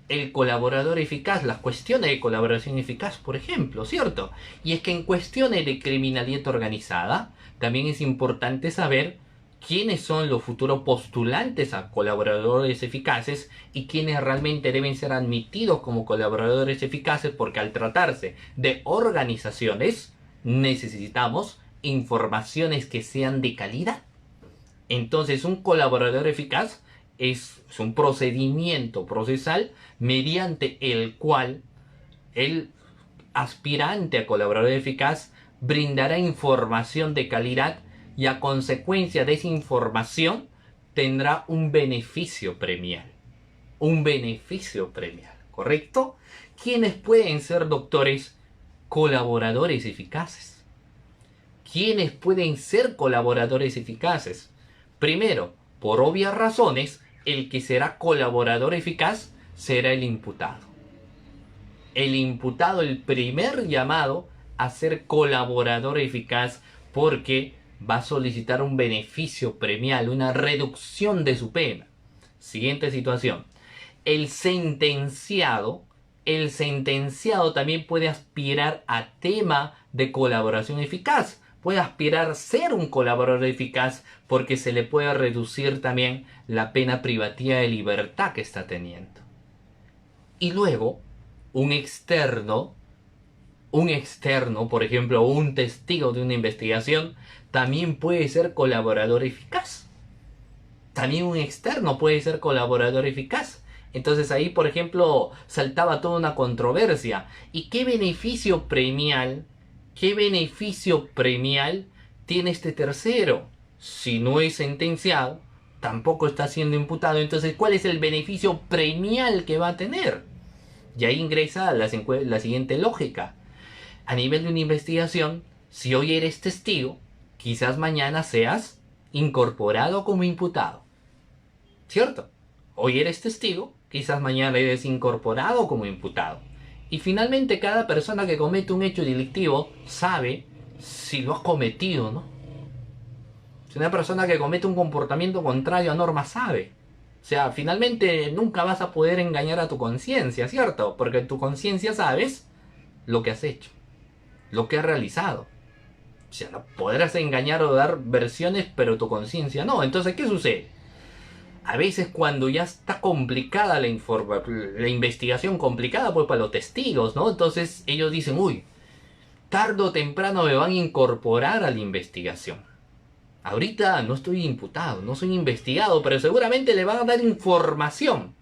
El colaborador eficaz, las cuestiones de colaboración eficaz, por ejemplo, ¿cierto? Y es que en cuestiones de criminalidad organizada, también es importante saber quiénes son los futuros postulantes a colaboradores eficaces y quiénes realmente deben ser admitidos como colaboradores eficaces, porque al tratarse de organizaciones, necesitamos informaciones que sean de calidad. Entonces, un colaborador eficaz es un procedimiento procesal mediante el cual el aspirante a colaborador eficaz brindará información de calidad y a consecuencia de esa información tendrá un beneficio premial. Un beneficio premial, ¿correcto? ¿Quiénes pueden ser, doctores, colaboradores eficaces? ¿Quiénes pueden ser colaboradores eficaces? Primero, por obvias razones, el que será colaborador eficaz será el imputado. El imputado, el primer llamado a ser colaborador eficaz, porque va a solicitar un beneficio premial, una reducción de su pena. Siguiente situación. El sentenciado también puede aspirar a tema de colaboración eficaz. Puede aspirar a ser un colaborador eficaz porque se le puede reducir también la pena privativa de libertad que está teniendo. Y luego, un externo, por ejemplo, un testigo de una investigación, también puede ser colaborador eficaz. También un externo puede ser colaborador eficaz. Entonces ahí, por ejemplo, saltaba toda una controversia. ¿Y qué beneficio premial tiene este tercero? Si no es sentenciado, tampoco está siendo imputado. Entonces, ¿cuál es el beneficio premial que va a tener? Y ahí ingresa la siguiente lógica. A nivel de una investigación, si hoy eres testigo, quizás mañana seas incorporado como imputado. ¿Cierto? Hoy eres testigo, quizás mañana eres incorporado como imputado. Y finalmente cada persona que comete un hecho delictivo sabe si lo ha cometido o no. Si una persona que comete un comportamiento contrario a norma sabe. O sea, finalmente nunca vas a poder engañar a tu conciencia, ¿cierto? Porque en tu conciencia sabes lo que has hecho, lo que has realizado. O sea, no podrás engañar o dar versiones, pero tu conciencia no. Entonces, ¿qué sucede? A veces cuando ya está complicada la investigación complicada, pues para los testigos, ¿no? Entonces ellos dicen, uy, tarde o temprano me van a incorporar a la investigación. Ahorita no estoy imputado, no soy investigado, pero seguramente le van a dar información.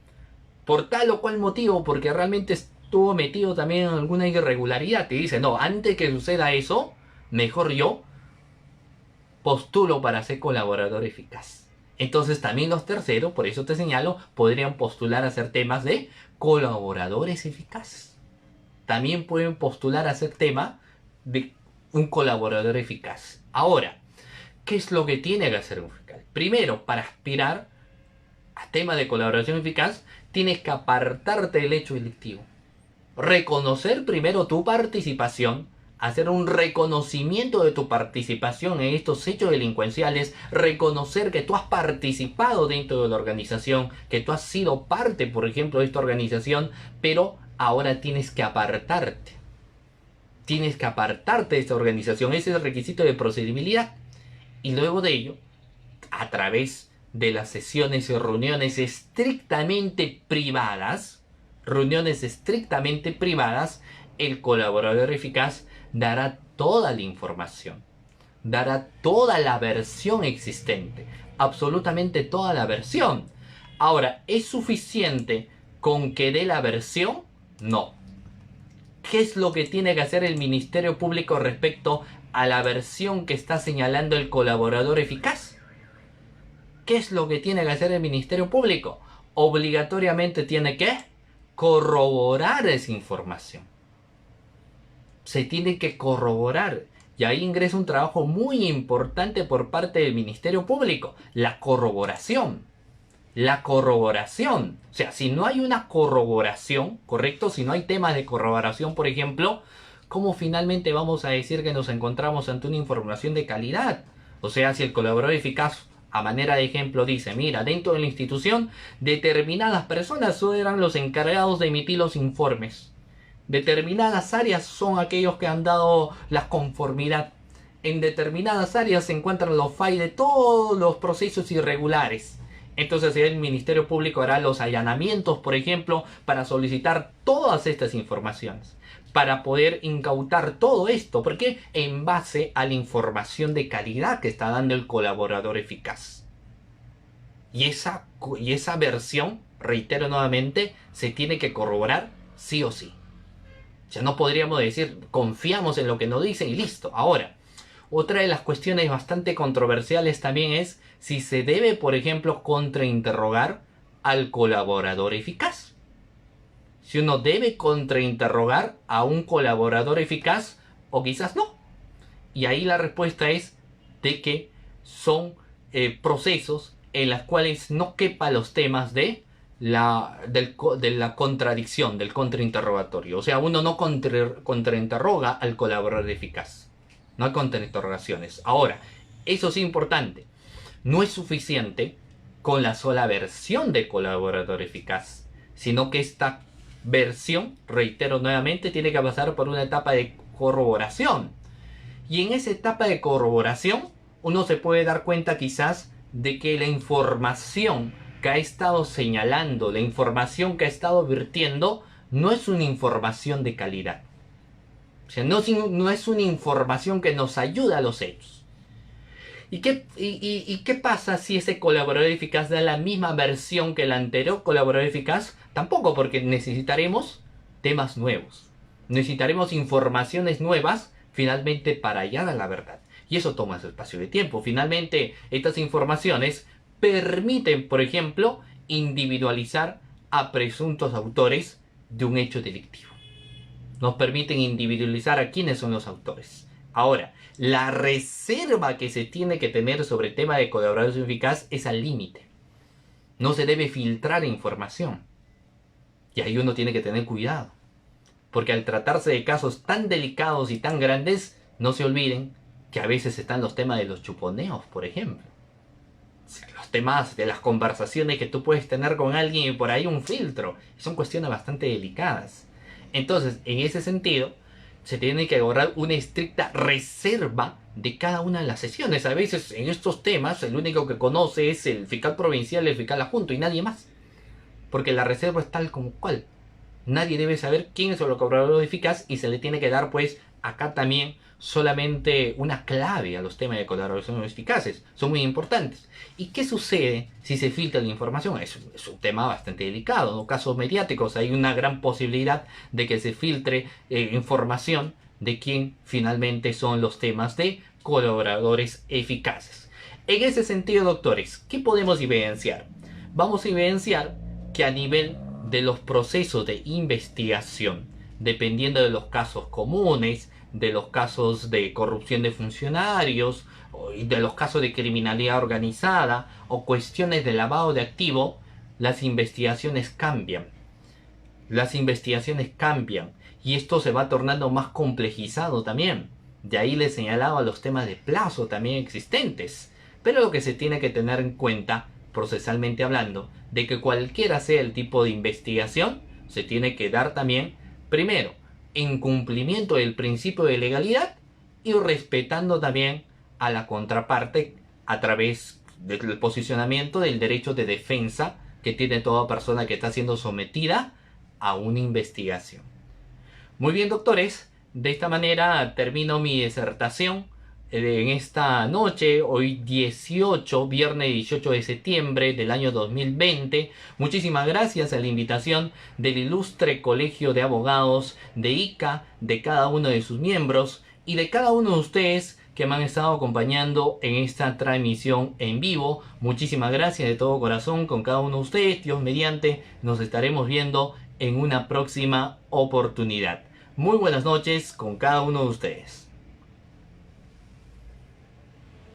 Por tal o cual motivo, porque realmente estuvo metido también en alguna irregularidad. Te dice, no, antes que suceda eso, mejor yo postulo para ser colaborador eficaz. Entonces también los terceros, por eso te señalo, podrían postular a ser temas de colaboradores eficaces. También pueden postular a ser tema de un colaborador eficaz. Ahora, ¿qué es lo que tiene que hacer un fiscal? Primero, para aspirar a tema de colaboración eficaz, tienes que apartarte del hecho delictivo. Reconocer primero tu participación, hacer un reconocimiento de tu participación en estos hechos delincuenciales, reconocer que tú has participado dentro de la organización, que tú has sido parte, por ejemplo, de esta organización, pero ahora tienes que apartarte. Tienes que apartarte de esta organización, ese es el requisito de procedibilidad. Y luego de ello, a través de las sesiones y reuniones estrictamente privadas, el colaborador eficaz dará toda la información, dará toda la versión existente, absolutamente toda la versión. Ahora, ¿es suficiente con que dé la versión? No. ¿Qué es lo que tiene que hacer el Ministerio Público respecto a la versión que está señalando el colaborador eficaz? ¿Qué es lo que tiene que hacer el Ministerio Público? Obligatoriamente tiene que corroborar esa información. Se tiene que corroborar. Y ahí ingresa un trabajo muy importante por parte del Ministerio Público. La corroboración. La corroboración. O sea, si no hay una corroboración, ¿correcto? Si no hay temas de corroboración, por ejemplo, ¿cómo finalmente vamos a decir que nos encontramos ante una información de calidad? O sea, si el colaborador eficaz, a manera de ejemplo, dice, mira, dentro de la institución, determinadas personas eran los encargados de emitir los informes. Determinadas áreas son aquellos que han dado la conformidad. En determinadas áreas se encuentran los fallos de todos los procesos irregulares. Entonces el Ministerio Público hará los allanamientos, por ejemplo, para solicitar todas estas informaciones, para poder incautar todo esto, porque en base a la información de calidad que está dando el colaborador eficaz. Y esa versión, reitero nuevamente, se tiene que corroborar sí o sí. O sea, no podríamos decir, confiamos en lo que nos dicen y listo. Ahora, otra de las cuestiones bastante controversiales también es si se debe, por ejemplo, contrainterrogar al colaborador eficaz. Si uno debe contrainterrogar a un colaborador eficaz o quizás no. Y ahí la respuesta es de que son procesos en los cuales no quepa los temas de la contradicción, del contrainterrogatorio. O sea, uno no contrainterroga al colaborador eficaz. No hay contrainterrogaciones. Ahora, eso sí es importante. No es suficiente con la sola versión de colaborador eficaz, sino que esta versión, reitero nuevamente, tiene que pasar por una etapa de corroboración. Y en esa etapa de corroboración, uno se puede dar cuenta quizás de que la información que ha estado señalando, la información que ha estado vertiendo, no es una información de calidad. O sea, no es una información que nos ayuda a los hechos. ¿Y qué pasa si ese colaborador eficaz da la misma versión que el anterior colaborador eficaz? Tampoco, porque necesitaremos temas nuevos. Necesitaremos informaciones nuevas finalmente para hallar a la verdad. Y eso toma su espacio de tiempo. Finalmente, estas informaciones permiten, por ejemplo, individualizar a presuntos autores de un hecho delictivo. Nos permiten individualizar a quiénes son los autores. Ahora, la reserva que se tiene que tener sobre el tema de colaboración eficaz es al límite. No se debe filtrar información. Y ahí uno tiene que tener cuidado. Porque al tratarse de casos tan delicados y tan grandes, no se olviden que a veces están los temas de los chuponeos, por ejemplo. Los temas de las conversaciones que tú puedes tener con alguien y por ahí un filtro. Son cuestiones bastante delicadas. Entonces, en ese sentido, se tiene que lograr una estricta reserva de cada una de las sesiones. A veces en estos temas el único que conoce es el fiscal provincial, el fiscal adjunto y nadie más. Porque la reserva es tal como cual. Nadie debe saber quién es el colaborador eficaz y se le tiene que dar pues acá también solamente una clave a los temas de colaboración eficaces. Son muy importantes. ¿Y qué sucede si se filtra la información? Es un tema bastante delicado. En los casos mediáticos hay una gran posibilidad de que se filtre información de quién finalmente son los temas de colaboradores eficaces. En ese sentido, doctores, ¿qué podemos evidenciar? Vamos a evidenciar que a nivel de los procesos de investigación, dependiendo de los casos comunes, de los casos de corrupción de funcionarios, de los casos de criminalidad organizada o cuestiones de lavado de activo, las investigaciones cambian. Las investigaciones cambian y esto se va tornando más complejizado también. De ahí les señalaba los temas de plazo también existentes. Pero lo que se tiene que tener en cuenta, procesalmente hablando, de que cualquiera sea el tipo de investigación, se tiene que dar también, primero, en cumplimiento del principio de legalidad y respetando también a la contraparte a través del posicionamiento del derecho de defensa que tiene toda persona que está siendo sometida a una investigación. Muy bien, doctores, de esta manera termino mi disertación en esta noche, hoy 18, viernes 18 de septiembre del año 2020. Muchísimas gracias a la invitación del ilustre Colegio de Abogados de ICA, de cada uno de sus miembros y de cada uno de ustedes que me han estado acompañando en esta transmisión en vivo. Muchísimas gracias de todo corazón con cada uno de ustedes. Dios mediante, nos estaremos viendo en una próxima oportunidad. Muy buenas noches con cada uno de ustedes.